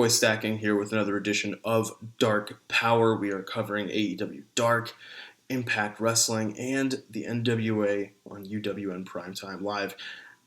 boy Stacking here with another edition of Dark Power. We are covering AEW Dark, Impact Wrestling, and the NWA on UWN Primetime Live.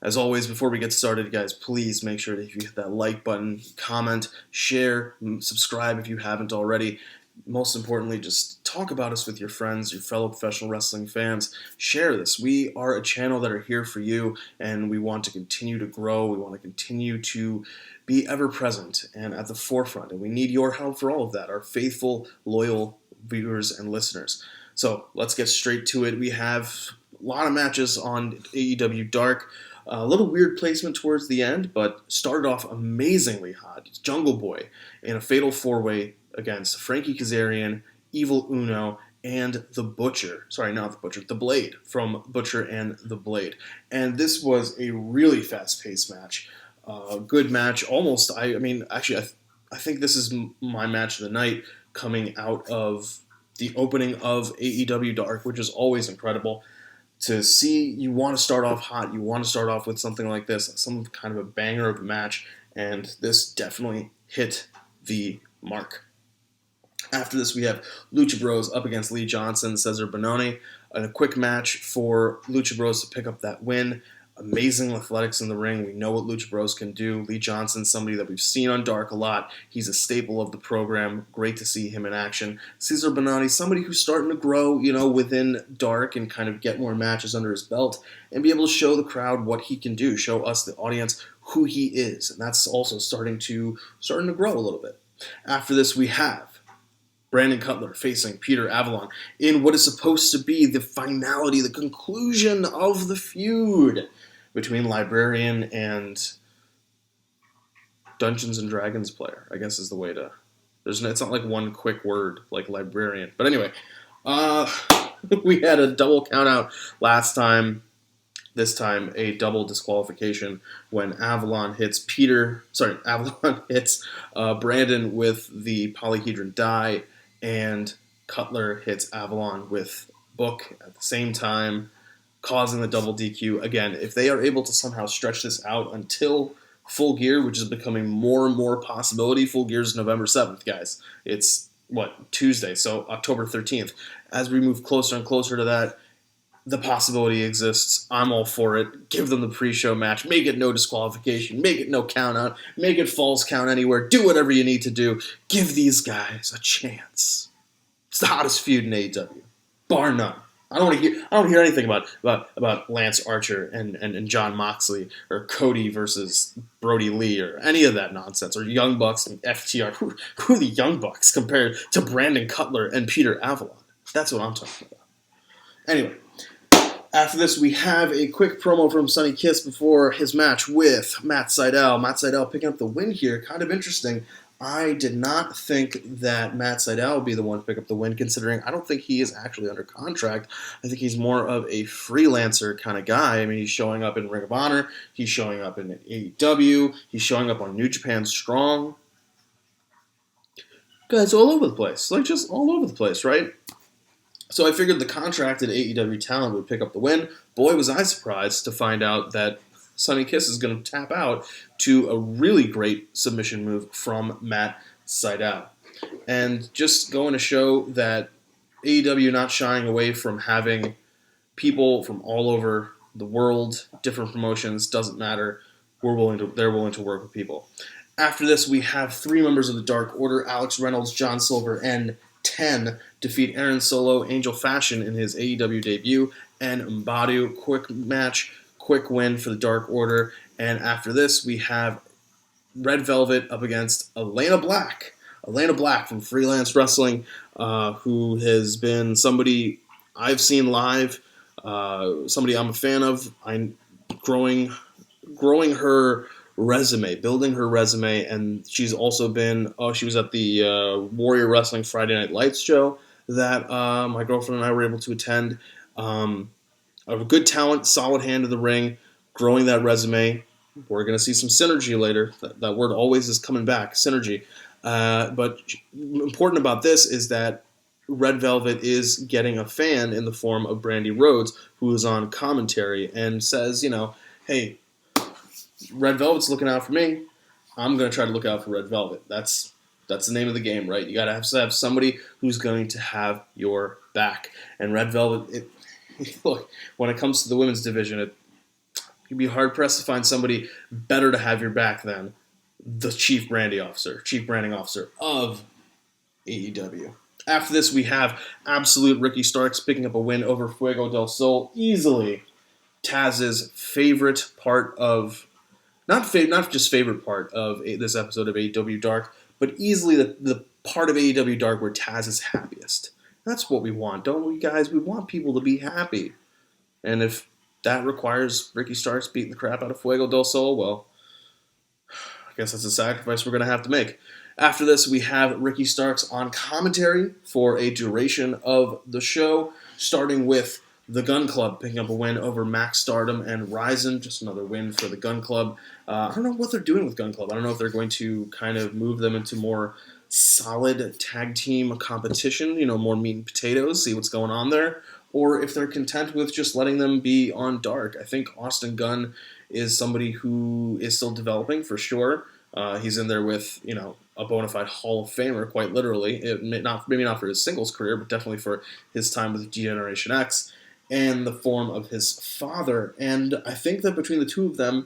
As always, before we get started, guys, please make sure that if you hit that like button, comment, share, subscribe if you haven't already. Most importantly, just talk about us with your friends, your fellow professional wrestling fans. Share this. We are a channel that are here for you, and we want to continue to grow. We want to continue to be ever present and at the forefront, and we need your help for all of that, our faithful, loyal viewers and listeners. So let's get straight to it. We have a lot of matches on AEW Dark. A little weird placement towards the end, but started off amazingly hot. Jungle Boy in a fatal four-way against Frankie Kazarian, Evil Uno, and The Butcher. Sorry, not The Butcher, The Blade from Butcher and The Blade. And this was a really fast-paced match. Good match. Almost, I think this is my match of the night coming out of the opening of AEW Dark, which is always incredible. To see, you want to start off hot, you want to start off with something like this, some kind of a banger of a match, and this definitely hit the mark. After this, we have Lucha Bros up against Lee Johnson, Cesar Bononi, and a quick match for Lucha Bros to pick up that win. Amazing athletics in the ring. We know what Lucha Bros can do. Lee Johnson, somebody that we've seen on Dark a lot. He's a staple of the program. Great to see him in action. Cesar Bononi, somebody who's starting to grow, within Dark and kind of get more matches under his belt and be able to show the crowd what he can do, show us, the audience, who he is. And that's also starting to grow a little bit. After this, we have Brandon Cutler facing Peter Avalon in what is supposed to be the finality, the conclusion of the feud between Librarian and Dungeons and Dragons player, I guess is the way to... it's not like one quick word like Librarian. But anyway, we had a double countout last time. This time, a double disqualification when Avalon hits Brandon with the polyhedron die, and Cutler hits Avalon with Book at the same time, causing the double DQ. Again, if they are able to somehow stretch this out until Full Gear, which is becoming more and more possibility. Full Gear is November 7th, guys. It's, Tuesday, so October 13th. As we move closer and closer to that, the possibility exists. I'm all for it. Give them the pre-show match. Make it no disqualification. Make it no count out. Make it false count anywhere. Do whatever you need to do. Give these guys a chance. It's the hottest feud in AEW, bar none. I don't want to hear anything about Lance Archer and John Moxley or Cody versus Brody Lee or any of that nonsense, or Young Bucks and FTR. Who are the Young Bucks compared to Brandon Cutler and Peter Avalon? That's what I'm talking about. Anyway. After this, we have a quick promo from Sonny Kiss before his match with Matt Sydal. Matt Sydal picking up the win here. Kind of interesting. I did not think that Matt Sydal would be the one to pick up the win, considering I don't think he is actually under contract. I think he's more of a freelancer kind of guy. I mean, he's showing up in Ring of Honor. He's showing up in AEW. He's showing up on New Japan Strong. Guys, all over the place. Just all over the place, right? So I figured the contracted AEW talent would pick up the win. Boy, was I surprised to find out that Sonny Kiss is going to tap out to a really great submission move from Matt Sydal. And just going to show that AEW not shying away from having people from all over the world, different promotions, doesn't matter. They're willing to work with people. After this, we have three members of the Dark Order, Alex Reynolds, John Silver, and 10 defeat Aaron Solo, Angel Fashion in his AEW debut, and Mbadu. Quick match, quick win for the Dark Order. And after this, we have Red Velvet up against Elena Black. Elena Black from Freelance Wrestling, who has been somebody I've seen live, somebody I'm a fan of. I'm growing her resume, building her resume, and she's also been, she was at the Warrior Wrestling Friday Night Lights show that my girlfriend and I were able to attend. A good talent, solid hand in the ring, growing that resume. We're going to see some synergy later. That word always is coming back, synergy. But important about this is that Red Velvet is getting a fan in the form of Brandy Rhodes, who is on commentary and says, hey, Red Velvet's looking out for me. I'm going to try to look out for Red Velvet. That's the name of the game, right? You got to have somebody who's going to have your back. And Red Velvet, look, when it comes to the women's division, you'd be hard pressed to find somebody better to have your back than the chief branding officer of AEW. After this, we have Absolute Ricky Starks picking up a win over Fuego del Sol, easily Taz's favorite part of, not just favorite part of this episode of AEW Dark, but easily the part of AEW Dark where Taz is happiest. That's what we want, don't we, guys? We want people to be happy. And if that requires Ricky Starks beating the crap out of Fuego del Sol, well, I guess that's a sacrifice we're going to have to make. After this, we have Ricky Starks on commentary for a duration of the show, starting with the Gun Club picking up a win over Max Stardom and Ryzen. Just another win for the Gun Club. I don't know what they're doing with Gun Club. I don't know if they're going to kind of move them into more solid tag team competition, more meat and potatoes, see what's going on there, or if they're content with just letting them be on Dark. I think Austin Gunn is somebody who is still developing for sure. He's in there with, a bona fide Hall of Famer, quite literally. Maybe not for his singles career, but definitely for his time with Generation X and the form of his father. And I think that between the two of them,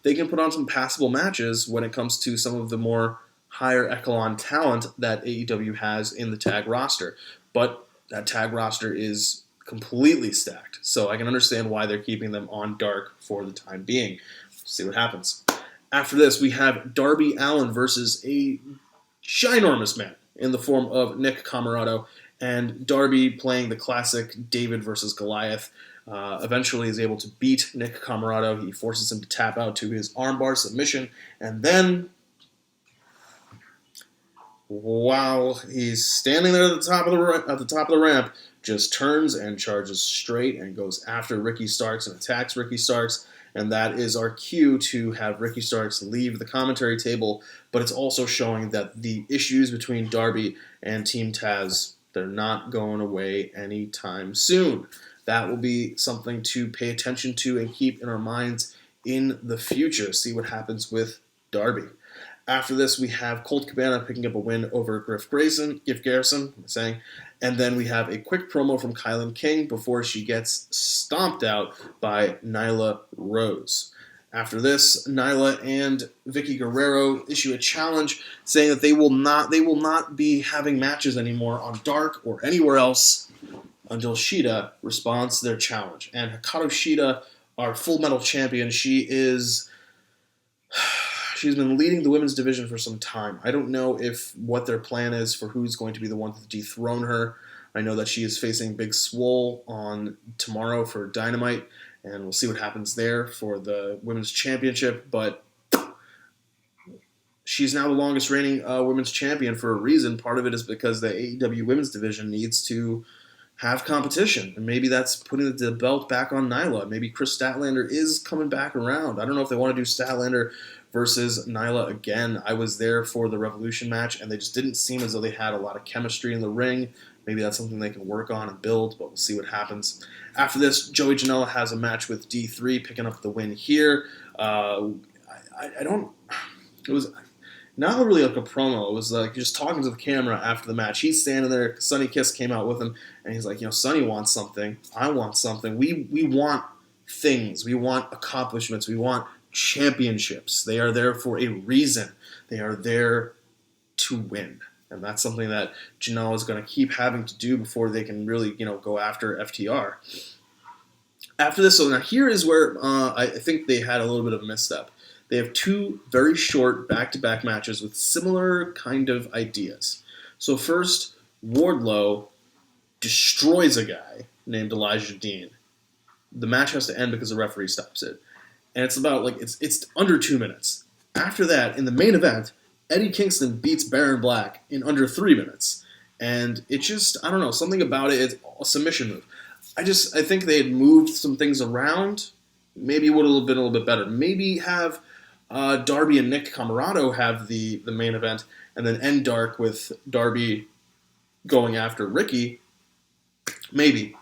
they can put on some passable matches when it comes to some of the more higher echelon talent that AEW has in the tag roster. But that tag roster is completely stacked, so I can understand why they're keeping them on Dark for the time being. See what happens. After this, we have Darby Allin versus a ginormous man in the form of Nick Comoroto, and Darby playing the classic David versus Goliath. Eventually is able to beat Nick Comoroto. He forces him to tap out to his armbar submission, and then, while he's standing there at the top of the ramp, just turns and charges straight and goes after Ricky Starks and attacks Ricky Starks. And that is our cue to have Ricky Starks leave the commentary table, but it's also showing that the issues between Darby and Team Taz, they're not going away anytime soon. That will be something to pay attention to and keep in our minds in the future. See what happens with Darby. After this, we have Colt Cabana picking up a win over Griff Garrison, and then we have a quick promo from Kylan King before she gets stomped out by Nyla Rose. After this, Nyla and Vicky Guerrero issue a challenge saying that they will not be having matches anymore on Dark or anywhere else until Shida responds to their challenge. And Hikaru Shida, our Full Metal champion, She's been leading the women's division for some time. I don't know what their plan is for who's going to be the one to dethrone her. I know that she is facing Big Swole on tomorrow for Dynamite, and we'll see what happens there for the women's championship. But she's now the longest reigning women's champion for a reason. Part of it is because the AEW women's division needs to have competition, and maybe that's putting the belt back on Nyla. Maybe Chris Statlander is coming back around. I don't know if they want to do Statlander versus Nyla again. I was there for the Revolution match, and they just didn't seem as though they had a lot of chemistry in the ring. Maybe that's something they can work on and build, but we'll see what happens. After this, Joey Janela has a match with D3, picking up the win here. It was not really like a promo. It was like just talking to the camera after the match. He's standing there. Sonny Kiss came out with him, and he's like, Sonny wants something. I want something. We want things. We want accomplishments. We want championships. They are there for a reason. They are there to win. And that's something that Janela is going to keep having to do before they can really, go after FTR. After this, so now here is where I think they had a little bit of a misstep. They have two very short back-to-back matches with similar kind of ideas. So first, Wardlow destroys a guy named Elijah Dean. The match has to end because the referee stops it. And it's about, it's under 2 minutes. After that, in the main event, Eddie Kingston beats Baron Black in under 3 minutes. And it just, I don't know, something about it, it's a submission move. I think they had moved some things around. Maybe it would have been a little bit better. Maybe have Darby and Nick Comoroto have the main event, and then end Dark with Darby going after Ricky. Maybe.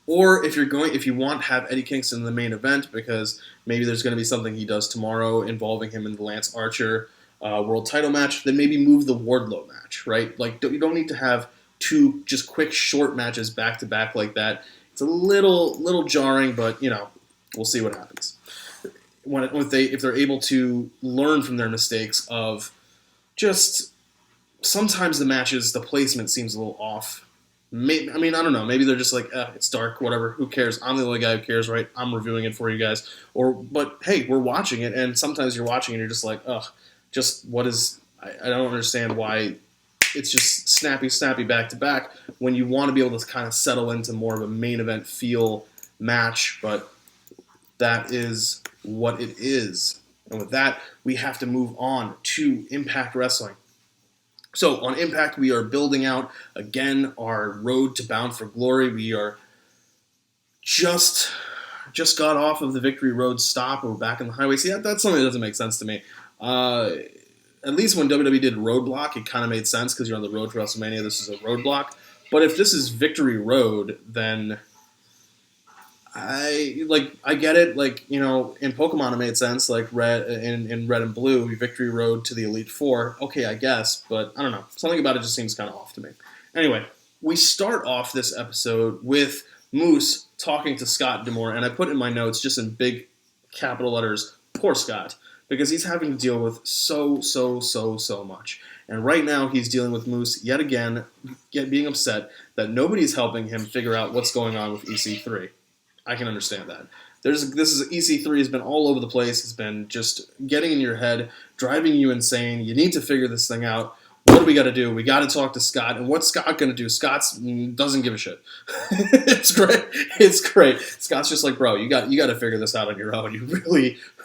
Or if you want, have Eddie Kingston in the main event, because maybe there's going to be something he does tomorrow involving him and Lance Archer world title match, then maybe move the Wardlow match, right? Like, you don't need to have two just quick, short matches back to back like that. It's a little jarring, but we'll see what happens. If they're able to learn from their mistakes of just sometimes the matches, the placement seems a little off. I don't know. Maybe they're just like, it's dark, whatever. Who cares? I'm the only guy who cares, right? I'm reviewing it for you guys. But hey, we're watching it, and sometimes you're watching and you're just like, ugh, just what is? I don't understand why it's just snappy back to back when you want to be able to kind of settle into more of a main event feel match, but that is what it is. And with that, we have to move on to Impact Wrestling. So on Impact, we are building out, again, our road to Bound for Glory. We are just got off of the Victory Road stop. We're back in the highway. See, that's something that doesn't make sense to me. At least when WWE did Roadblock, it kind of made sense because you're on the road to WrestleMania. This is a roadblock. But if this is Victory Road, then I get it. Like, in Pokemon it made sense. Like in Red and Blue, Victory Road to the Elite Four. Okay, I guess, but I don't know. Something about it just seems kind of off to me. Anyway, we start off this episode with Moose talking to Scott D'Amore, and I put in my notes just in big capital letters, poor Scott, because he's having to deal with so much. And right now he's dealing with Moose yet again, being upset that nobody's helping him figure out what's going on with EC3. I can understand that. EC3 has been all over the place. It's been just getting in your head, driving you insane. You need to figure this thing out. What do we got to do? We got to talk to Scott. And what's Scott going to do? Scott doesn't give a shit. It's great. It's great. Scott's just like, bro, you got to figure this out on your own. You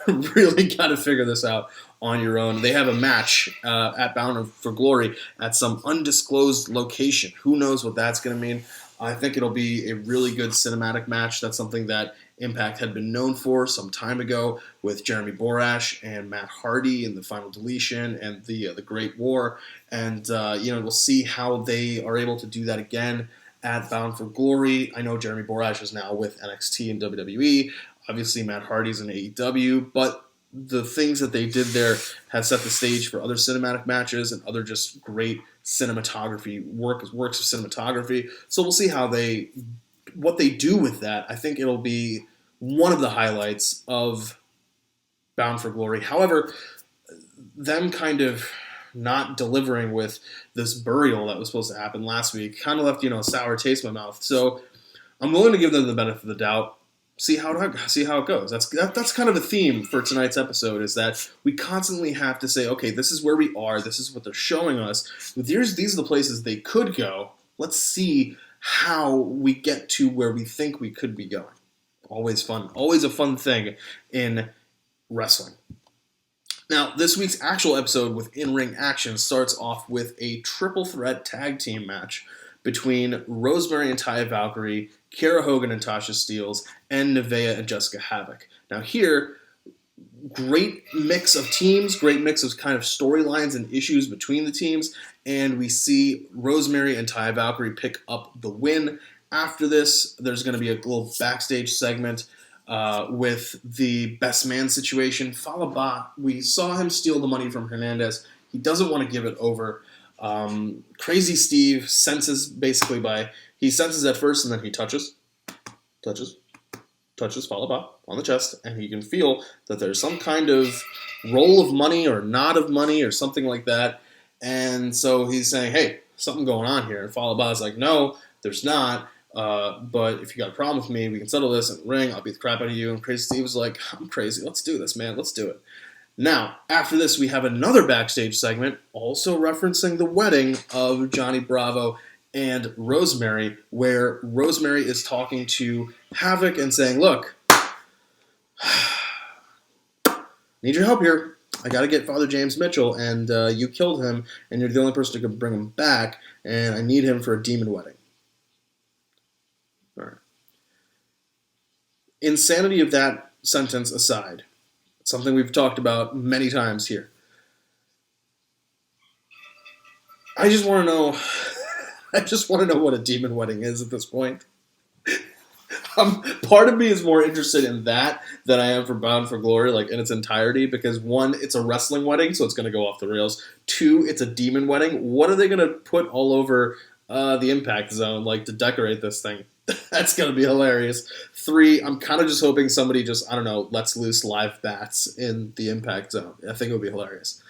really got to figure this out on your own. They have a match at Bound for Glory at some undisclosed location. Who knows what that's going to mean? I think it'll be a really good cinematic match. That's something that Impact had been known for some time ago with Jeremy Borash and Matt Hardy in the Final Deletion and the Great War. And, we'll see how they are able to do that again at Bound for Glory. I know Jeremy Borash is now with NXT and WWE. Obviously, Matt Hardy's in AEW. But the things that they did there have set the stage for other cinematic matches and other just great cinematography, works of cinematography. So we'll see what they do with that. I think it'll be one of the highlights of Bound for Glory. However, them kind of not delivering with this burial that was supposed to happen last week kind of left, a sour taste in my mouth. So I'm willing to give them the benefit of the doubt. See how it goes. That's kind of a theme for tonight's episode, is that we constantly have to say, okay, this is where we are. This is what they're showing us. These are the places they could go. Let's see how we get to where we think we could be going. Always fun. Always a fun thing in wrestling. Now, this week's actual episode with in-ring action starts off with a triple threat tag team match between Rosemary and Taya Valkyrie, Kiera Hogan and Tasha Steelz, and Nevaeh and Jessica Havoc. Now here, great mix of teams, great mix of kind of storylines and issues between the teams, and we see Rosemary and Taya Valkyrie pick up the win. After this, there's going to be a little backstage segment with the best man situation. Falaba, we saw him steal the money from Hernandez. He doesn't want to give it over. Crazy Steve senses he senses at first, and then he touches Falaba on the chest, and he can feel that there's some kind of roll of money or knot of money or something like that. And so he's saying, hey, something going on here. And Falaba's like, no, there's not. But if you got a problem with me, we can settle this in the ring. I'll beat the crap out of you. And Crazy Steve's like, I'm crazy. Let's do this, man. Let's do it. Now, after this, we have another backstage segment, also referencing the wedding of Johnny Bravo and Rosemary, where Rosemary is talking to Havoc and saying, look, need your help here. I got to get Father James Mitchell, and you killed him, and you're the only person who can bring him back, and I need him for a demon wedding. All right. Insanity of that sentence aside, something we've talked about many times here. I just want to know what a demon wedding is at this point. Part of me is more interested in that than I am for Bound for Glory, like in its entirety, because one, it's a wrestling wedding, so it's going to go off the rails. Two, it's a demon wedding. What are they going to put all over the Impact Zone, like to decorate this thing? That's going to be hilarious. Three, I'm kind of just hoping somebody just, I don't know, lets loose live bats in the Impact Zone. I think it would be hilarious.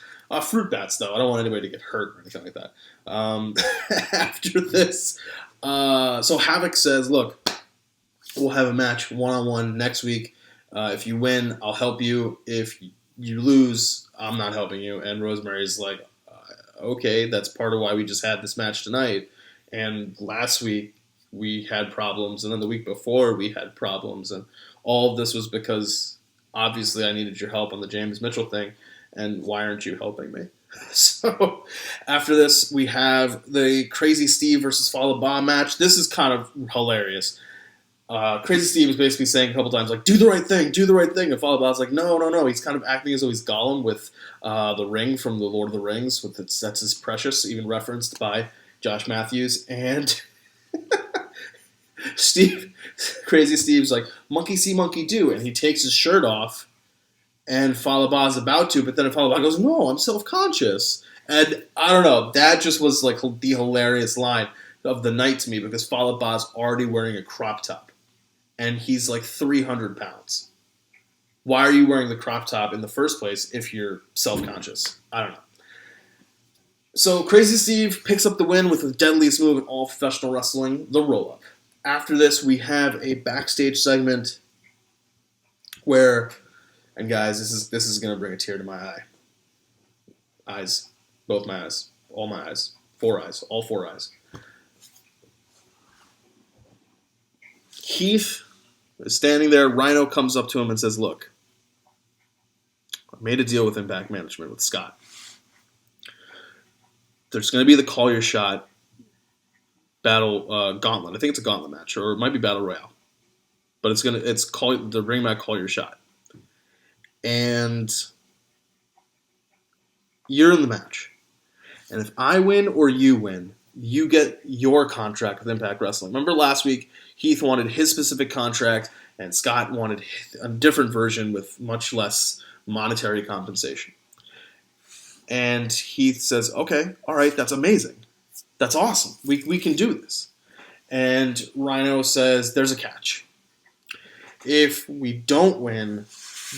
Fruit bats, though. I don't want anybody to get hurt or anything like that. After this, so Havoc says, look, we'll have a match one-on-one next week. If you win, I'll help you. If you lose, I'm not helping you. And Rosemary's like, okay, that's part of why we just had this match tonight. And last week, we had problems. And then the week before, we had problems. And all of this was because, obviously, I needed your help on the James Mitchell thing. And why aren't you helping me? So, after this, we have the Crazy Steve versus Fallah Bahh match. This is kind of hilarious. Crazy Steve is basically saying a couple times, like, do the right thing. And Fallah Bahh's like, no. He's kind of acting as though he's Gollum with the ring from the Lord of the Rings. That's his precious, even referenced by Josh Matthews. And Crazy Steve's like, monkey see, monkey do. And he takes his shirt off. And Fallah Bahh's about to, but then Fallah Bahh goes, no, I'm self-conscious. And I don't know, that just was like the hilarious line of the night to me because Fallah Bahh's already wearing a crop top. And he's like 300 pounds. Why are you wearing the crop top in the first place if you're self-conscious? I don't know. So Crazy Steve picks up the win with the deadliest move in all professional wrestling, the roll-up. After this, we have a backstage segment where... And guys, this is gonna bring a tear to my eye. Eyes, both my eyes, all my eyes, all four eyes. Heath is standing there. Rhino comes up to him and says, "Look, I made a deal with Impact Management with Scott. There's gonna be the Call Your Shot battle gauntlet. I think it's a gauntlet match, or it might be Battle Royale, but it's the ring match Call Your Shot." And you're in the match. And if I win or you win, you get your contract with Impact Wrestling. Remember last week, Heath wanted his specific contract, and Scott wanted a different version with much less monetary compensation. And Heath says, okay, all right, that's amazing. That's awesome. We can do this. And Rhino says, there's a catch. If we don't win,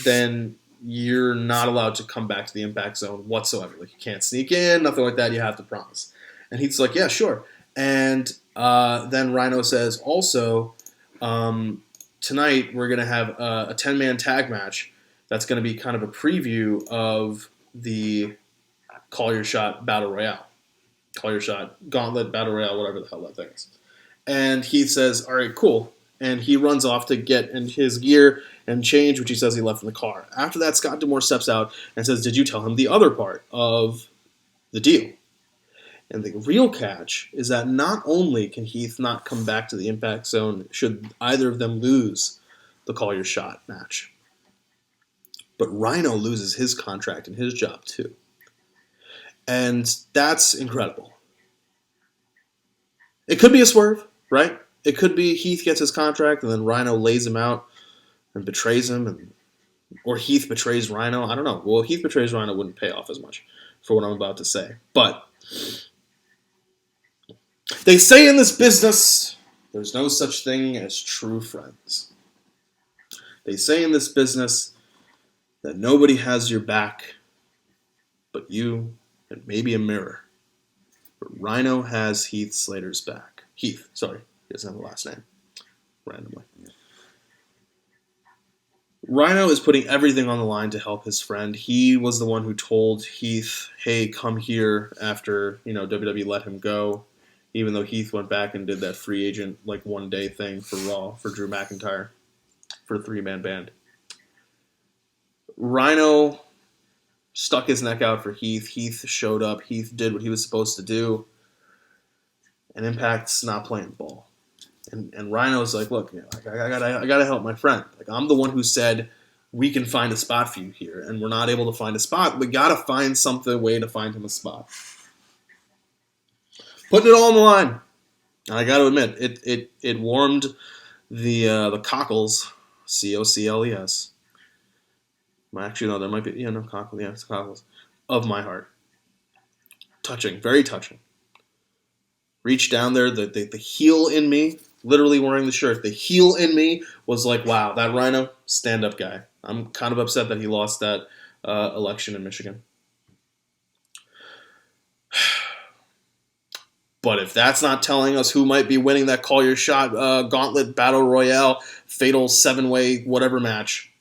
then you're not allowed to come back to the Impact Zone whatsoever. Like, you can't sneak in, nothing like that. You have to promise. And Heath's like, yeah, sure. And then Rhino says, also, tonight we're going to have a 10-man tag match that's going to be kind of a preview of the Call Your Shot Battle Royale. Call Your Shot Gauntlet Battle Royale, whatever the hell that thing is. And Heath says, all right, cool. And he runs off to get in his gear and change, which he says he left in the car. After that, Scott D'Amore steps out and says, did you tell him the other part of the deal? And the real catch is that not only can Heath not come back to the Impact Zone should either of them lose the Call Your Shot match, but Rhino loses his contract and his job too. And that's incredible. It could be a swerve, right? It could be Heath gets his contract and then Rhino lays him out and betrays him, or Heath betrays Rhino. I don't know. Well, Heath betrays Rhino wouldn't pay off as much for what I'm about to say. But they say in this business, there's no such thing as true friends. They say in this business that nobody has your back but you and maybe a mirror. But Rhino has Heath Slater's back. Heath, sorry. He doesn't have a last name. Randomly. Rhino is putting everything on the line to help his friend. He was the one who told Heath, hey, come here after, WWE let him go. Even though Heath went back and did that free agent, one-day thing for Raw, for Drew McIntyre, for a 3-man band. Rhino stuck his neck out for Heath. Heath showed up. Heath did what he was supposed to do. And Impact's not playing ball. And Rhino's like, look, I gotta help my friend. I'm the one who said we can find a spot for you here, and we're not able to find a spot. We gotta find a way to find him a spot. Putting it all on the line. And I gotta admit, it warmed the cockles, Cockles. Actually, no, there might be no cockles. Yeah, it's cockles of my heart. Touching, very touching. Reached down there, the heel in me, literally wearing the shirt. The heel in me was like, wow, that Rhino, stand-up guy. I'm kind of upset that he lost that election in Michigan. But if that's not telling us who might be winning that Call Your Shot Gauntlet Battle Royale Fatal 7-Way whatever match,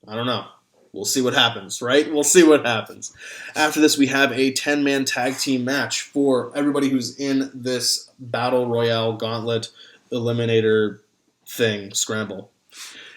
I don't know. We'll see what happens, right? We'll see what happens. After this, we have a 10-man tag team match for everybody who's in this Battle Royale Gauntlet Eliminator thing, scramble.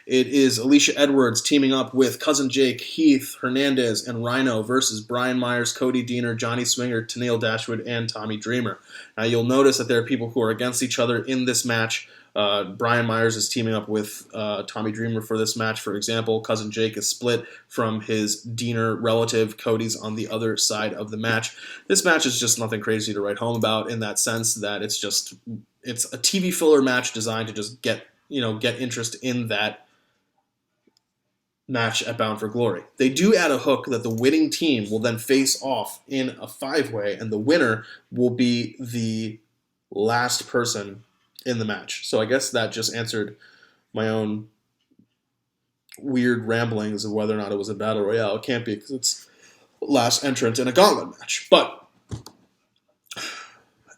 It is Alicia Edwards teaming up with Cousin Jake, Heath Hernandez, and Rhino versus Brian Myers, Cody Deaner, Johnny Swinger, Tennille Dashwood, and Tommy Dreamer. Now, you'll notice that there are people who are against each other in this match. Brian Myers is teaming up with Tommy Dreamer for this match, for example. Cousin Jake is split from his Deaner relative. Cody's on the other side of the match. This match is just nothing crazy to write home about in that sense that it's a TV filler match designed to just get interest in that match at Bound for Glory. They do add a hook that the winning team will then face off in a 5-way, and the winner will be the last person in the match. So I guess that just answered my own weird ramblings of whether or not it was a Battle Royale. It can't be because it's last entrant in a gauntlet match. But,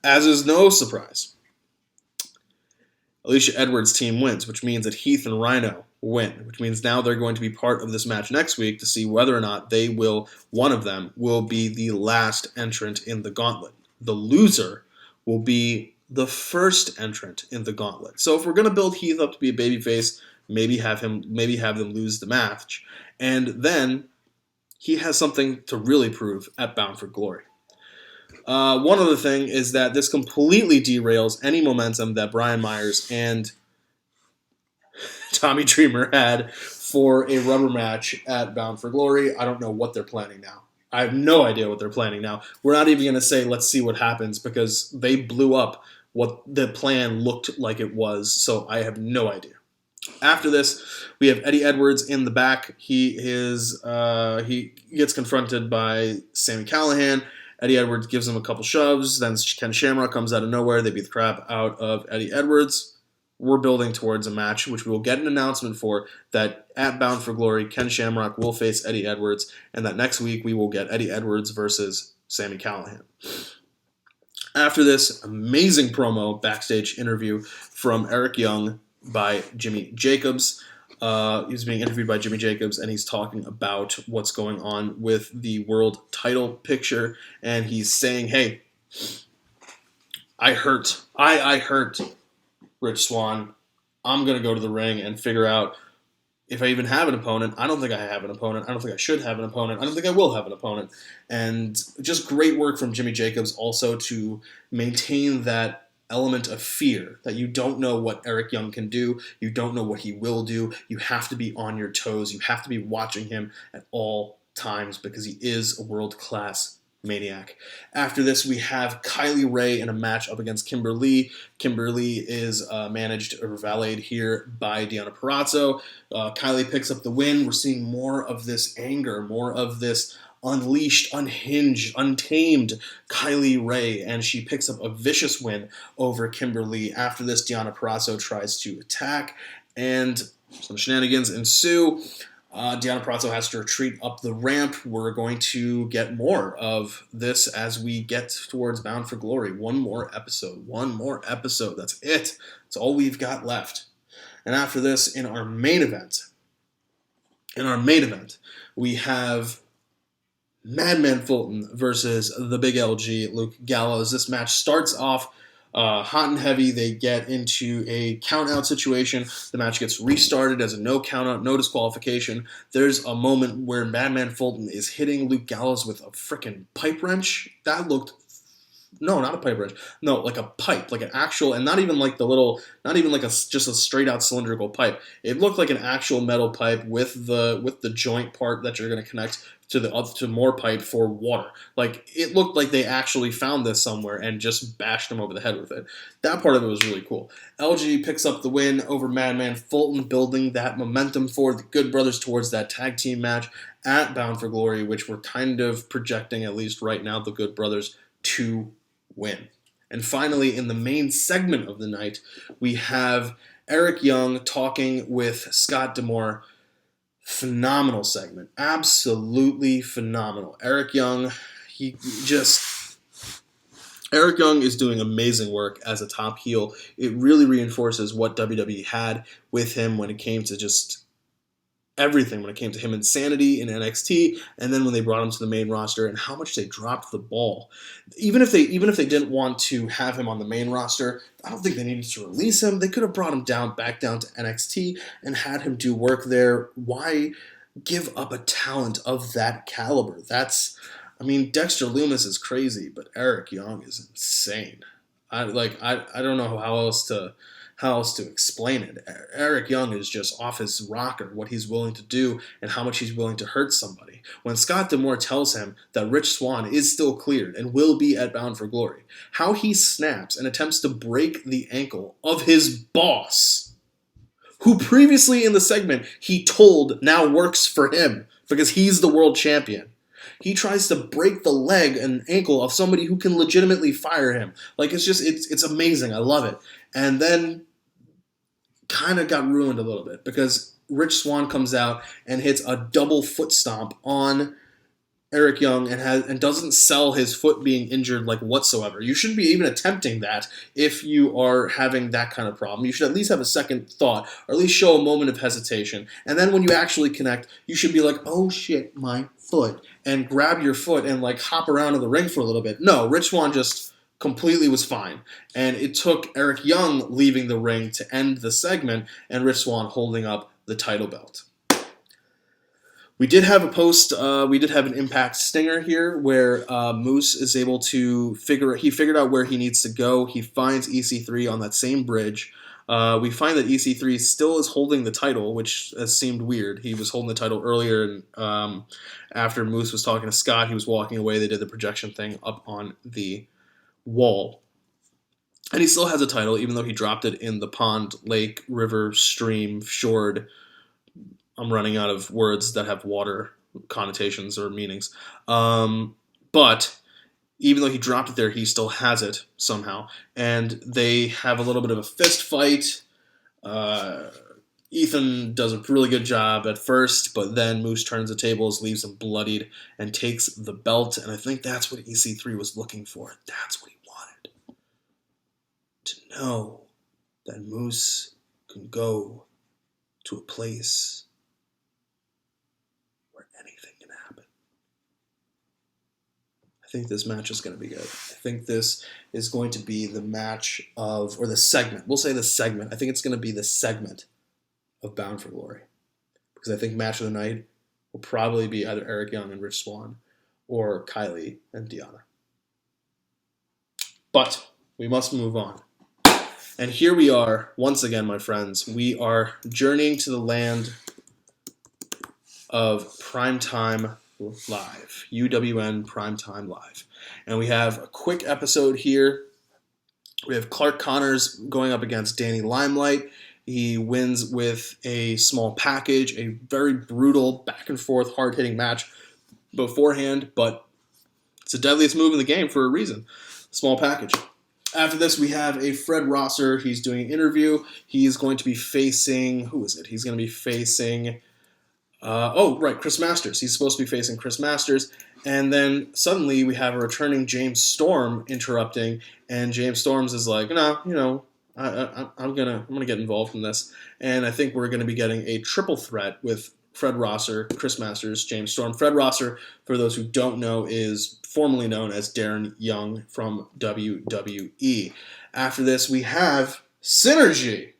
as is no surprise, Alicia Edwards' team wins, which means that Heath and Rhino win, which means now they're going to be part of this match next week to see whether or not one of them will be the last entrant in the gauntlet. The loser will be the first entrant in the gauntlet. So if we're going to build Heath up to be a babyface, maybe have them lose the match, and then he has something to really prove at Bound for Glory. One other thing is that this completely derails any momentum that Brian Myers and Tommy Dreamer had for a rubber match at Bound for Glory. I don't know what they're planning now. I have no idea what they're planning now. We're not even going to say, let's see what happens, because they blew up what the plan looked like it was, so I have no idea. After this, we have Eddie Edwards in the back. He gets confronted by Sami Callihan. Eddie Edwards gives him a couple shoves. Then Ken Shamrock comes out of nowhere. They beat the crap out of Eddie Edwards. We're building towards a match, which we will get an announcement for, that at Bound for Glory, Ken Shamrock will face Eddie Edwards, and that next week we will get Eddie Edwards versus Sami Callihan. After this, amazing promo backstage interview from Eric Young by Jimmy Jacobs. He's being interviewed by Jimmy Jacobs, and he's talking about what's going on with the world title picture, and he's saying, hey, I hurt. Rich Swann. I'm going to go to the ring and figure out if I even have an opponent. I don't think I have an opponent. I don't think I should have an opponent. I don't think I will have an opponent. And just great work from Jimmy Jacobs also to maintain that element of fear that you don't know what Eric Young can do. You don't know what he will do. You have to be on your toes. You have to be watching him at all times because he is a world-class maniac. After this, we have Kylie Ray in a match up against Kimber Lee. Kimber Lee is managed or valeted here by Deonna Purrazzo. Kylie picks up the win. We're seeing more of this anger, more of this unleashed, unhinged, untamed Kylie Ray, and she picks up a vicious win over Kimber Lee. After this, Deonna Purrazzo tries to attack, and some shenanigans ensue. Deonna Purrazzo has to retreat up the ramp. We're going to get more of this as we get towards Bound for Glory. One more episode. That's it. That's all we've got left. And after this, in our main event, we have Madman Fulton versus the Big LG, Luke Gallows. This match starts off hot and heavy. They get into a count-out situation. The match gets restarted as a no count-out, no disqualification. There's a moment where Madman Fulton is hitting Luke Gallows with a freaking pipe wrench. That looked... No, not a pipe wrench. No, like a pipe, like an actual, and not even like the little, not even like just a straight-out cylindrical pipe. It looked like an actual metal pipe with the joint part that you're going to connect to more pipe for water. Like, it looked like they actually found this somewhere and just bashed him over the head with it. That part of it was really cool. LG picks up the win over Madman Fulton, building that momentum for the Good Brothers towards that tag team match at Bound for Glory, which we're kind of projecting, at least right now, the Good Brothers to win. And finally, in the main segment of the night, we have Eric Young talking with Scott D'Amore. Phenomenal segment. Absolutely phenomenal. Eric Young is doing amazing work as a top heel. It really reinforces what WWE had with him when it came to just everything, when it came to him insanity in NXT, and then when they brought him to the main roster, and how much they dropped the ball. Even if they didn't want to have him on the main roster, I don't think they needed to release him. They could have brought him back down to NXT and had him do work there. Why give up a talent of that caliber? Dexter Lumis is crazy, but Eric Young is insane. I don't know how else to explain it. Eric Young is just off his rocker, what he's willing to do and how much he's willing to hurt somebody. When Scott D'Amore tells him that Rich Swann is still cleared and will be at Bound for Glory, how he snaps and attempts to break the ankle of his boss, who previously in the segment he told now works for him because he's the world champion. He tries to break the leg and ankle of somebody who can legitimately fire him. Like, it's amazing. I love it. And then kind of got ruined a little bit because Rich Swann comes out and hits a double foot stomp on Eric Young and doesn't sell his foot being injured like whatsoever. You shouldn't be even attempting that if you are having that kind of problem. You should at least have a second thought, or at least show a moment of hesitation. And then when you actually connect, you should be like, oh shit, my foot, and grab your foot and like hop around in the ring for a little bit. No, Rich Swann just completely was fine. And it took Eric Young leaving the ring to end the segment and Rich Swann holding up the title belt. We did have an Impact Stinger here where Moose is able to figured out where he needs to go. He finds EC3 on that same bridge. We find that EC3 still is holding the title, which has seemed weird. He was holding the title earlier, and after Moose was talking to Scott, he was walking away. They did the projection thing up on the wall. And he still has a title, even though he dropped it in the pond, lake, river, stream, shored. I'm running out of words that have water connotations or meanings. But even though he dropped it there, he still has it somehow. And they have a little bit of a fist fight. Ethan does a really good job at first, but then Moose turns the tables, leaves him bloodied, and takes the belt. And I think that's what EC3 was looking for. That's what he wanted. To know that Moose can go to a place where anything can happen. I think this match is going to be good. I think this is going to be the match of, or the segment. We'll say the segment. I think it's going to be the segment of Bound for Glory. Because I think match of the night will probably be either Eric Young and Rich Swann or Kylie and Deonna. But we must move on. And here we are, once again, my friends. We are journeying to the land of Primetime Live. UWN Primetime Live. And we have a quick episode here. We have Clark Connors going up against Danny Limelight. He wins with a small package, a very brutal, back-and-forth, hard-hitting match beforehand, but it's the deadliest move in the game for a reason. Small package. After this, we have a Fred Rosser. He's doing an interview. He's going to be facing... Who is it? He's going to be facing... Chris Masters. He's supposed to be facing Chris Masters. And then suddenly we have a returning James Storm interrupting. And James Storms is like, no, I'm gonna get involved in this. And I think we're going to be getting a triple threat with Fred Rosser, Chris Masters, James Storm. Fred Rosser, for those who don't know, is formerly known as Darren Young from WWE. After this, we have Synergy.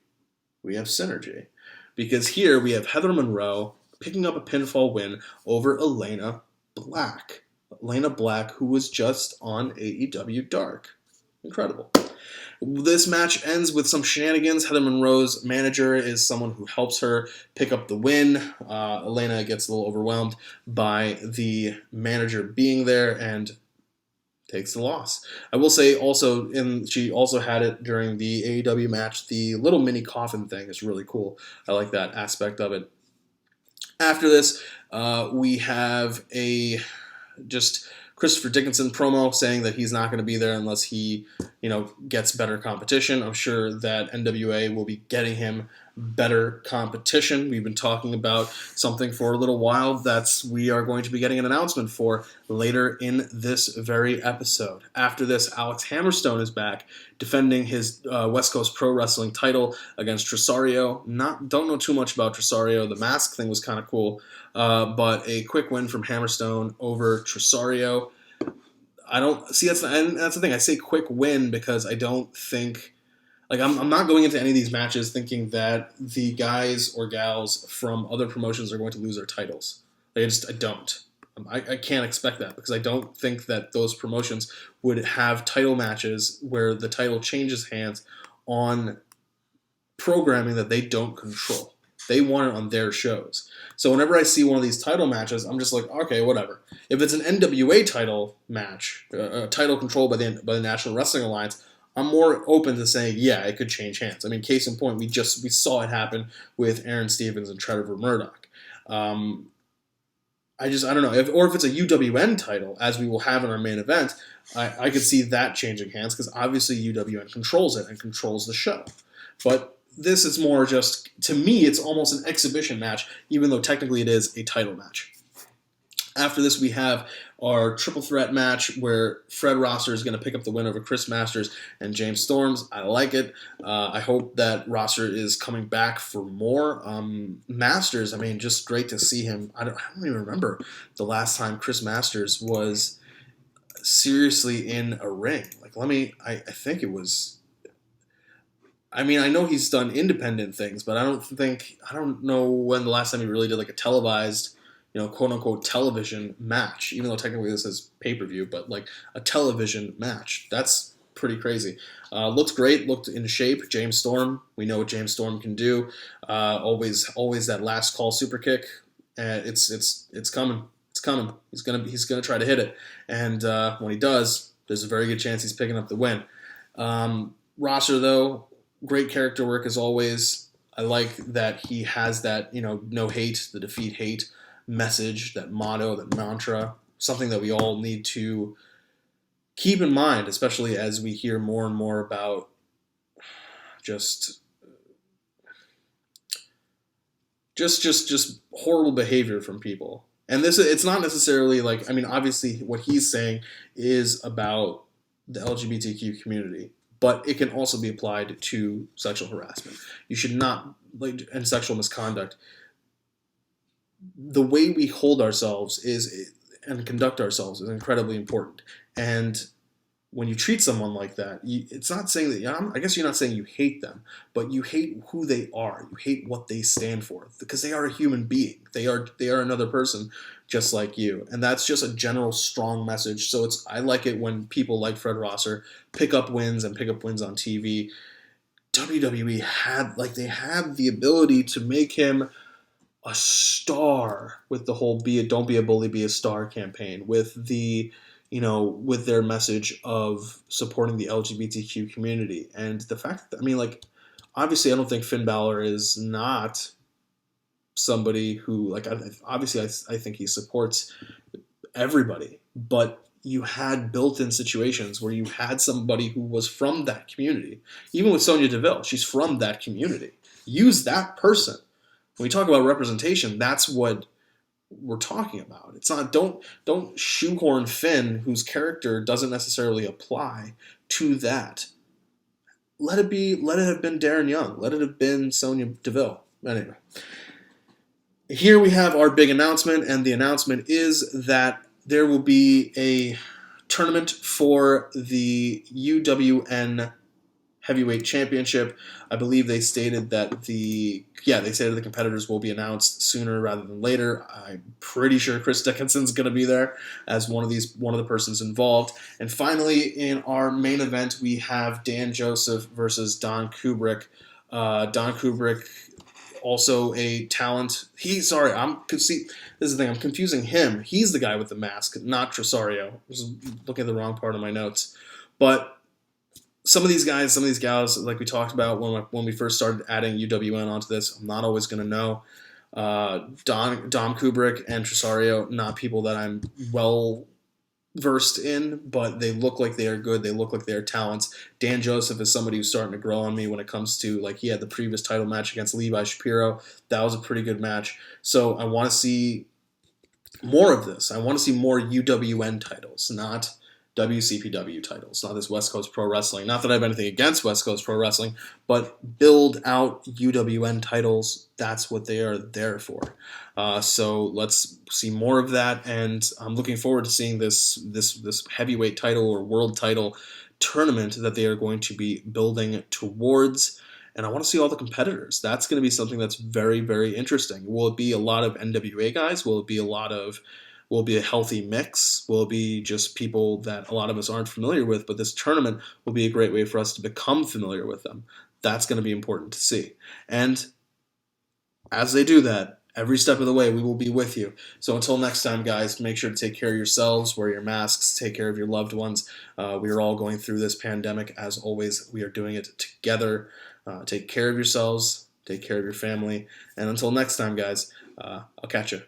Because here we have Heather Monroe picking up a pinfall win over Elena Black. Elena Black, who was just on AEW Dark. Incredible. This match ends with some shenanigans. Heather Monroe's manager is someone who helps her pick up the win. Elena gets a little overwhelmed by the manager being there and takes the loss. I will say also, she also had it during the AEW match. The little mini coffin thing is really cool. I like that aspect of it. After this, we have a just Christopher Dickinson promo saying that he's not going to be there unless he, gets better competition. I'm sure that NWA will be getting him better competition. We've been talking about something for a little while that we are going to be getting an announcement for later in this very episode. After this, Alex Hammerstone is back defending his West Coast Pro Wrestling title against Tresario. Don't know too much about Tresario. The mask thing was kind of cool, but a quick win from Hammerstone over Tresario. I don't see that's the thing. I say quick win because I don't think, I'm not going into any of these matches thinking that the guys or gals from other promotions are going to lose their titles. I don't. I can't expect that because I don't think that those promotions would have title matches where the title changes hands on programming that they don't control. They want it on their shows. So whenever I see one of these title matches, I'm just like, okay, whatever. If it's an NWA title match, a title controlled by the National Wrestling Alliance, I'm more open to saying, yeah, it could change hands. I mean, case in point, we saw it happen with Aaron Stevens and Trevor Murdoch. I don't know. If it's a UWN title, as we will have in our main event, I could see that changing hands because obviously UWN controls it and controls the show. But this is more just, to me, it's almost an exhibition match, even though technically it is a title match. After this, we have our triple threat match where Fred Rosser is going to pick up the win over Chris Masters and James Storms. I like it. I hope that Rosser is coming back for more. Masters, just great to see him. I don't even remember the last time Chris Masters was seriously in a ring. I think it was... I know he's done independent things, but I don't know when the last time he really did a televised, quote unquote television match, even though technically this is pay-per-view, but a television match. That's pretty crazy. Looks great, looked in shape. James Storm, we know what James Storm can do. Always that last call super kick. It's coming. It's coming. He's gonna try to hit it. And when he does, there's a very good chance he's picking up the win. Rosser though, great character work as always. I like that he has that, no hate, the defeat hate message, that motto, that mantra, something that we all need to keep in mind, especially as we hear more and more about just horrible behavior from people. And it's not necessarily obviously what he's saying is about the LGBTQ community, but it can also be applied to sexual harassment. You should not, and sexual misconduct. The way we hold ourselves and conduct ourselves is incredibly important. And when you treat someone like that, it's not saying that, I guess you're not saying you hate them, but you hate who they are. You hate what they stand for because they are a human being. They are another person just like you. And that's just a general strong message. So I like it when people like Fred Rosser pick up wins on TV. WWE had the ability to make him a star with the whole "Don't be a bully, be a star" campaign, with with their message of supporting the LGBTQ community. And the fact that, obviously I don't think Finn Balor is not somebody who, obviously I think he supports everybody, but you had built-in situations where you had somebody who was from that community. Even with Sonya Deville, she's from that community. Use that person. When we talk about representation, that's what we're talking about. It's not, don't shoehorn Finn, whose character doesn't necessarily apply to that. Let it have been Darren Young. Let it have been Sonya Deville. Anyway. Here we have our big announcement, and the announcement is that there will be a tournament for the UWN Heavyweight Championship. I believe they stated that the competitors will be announced sooner rather than later. I'm pretty sure Chris Dickinson's going to be there as one of the persons involved. And finally, in our main event, we have Dan Joseph versus Don Kubrick. Don Kubrick, also a talent. This is the thing. I'm confusing him. He's the guy with the mask, not Tresario. I was looking at the wrong part of my notes, but some of these guys, some of these gals, like we talked about when we first started adding UWN onto this, I'm not always going to know. Dom Kubrick and Tresario, not people that I'm well versed in, but they look like they are good. They look like they are talents. Dan Joseph is somebody who's starting to grow on me when it comes to, like, he had the previous title match against Levi Shapiro. That was a pretty good match. So I want to see more of this. I want to see more UWN titles, not WCPW titles, not this West Coast Pro Wrestling. Not that I have anything against West Coast Pro Wrestling, but build out UWN titles. That's what they are there for. So let's see more of that, and I'm looking forward to seeing this heavyweight title or world title tournament that they are going to be building towards. And I want to see all the competitors. That's going to be something that's very, very interesting. Will it be a lot of NWA guys? Will it be a healthy mix? Will it be just people that a lot of us aren't familiar with? But this tournament will be a great way for us to become familiar with them. That's going to be important to see. And as they do that, every step of the way, we will be with you. So until next time, guys, make sure to take care of yourselves, wear your masks, take care of your loved ones. We are all going through this pandemic. As always, we are doing it together. Take care of yourselves, take care of your family. And until next time, guys, I'll catch you.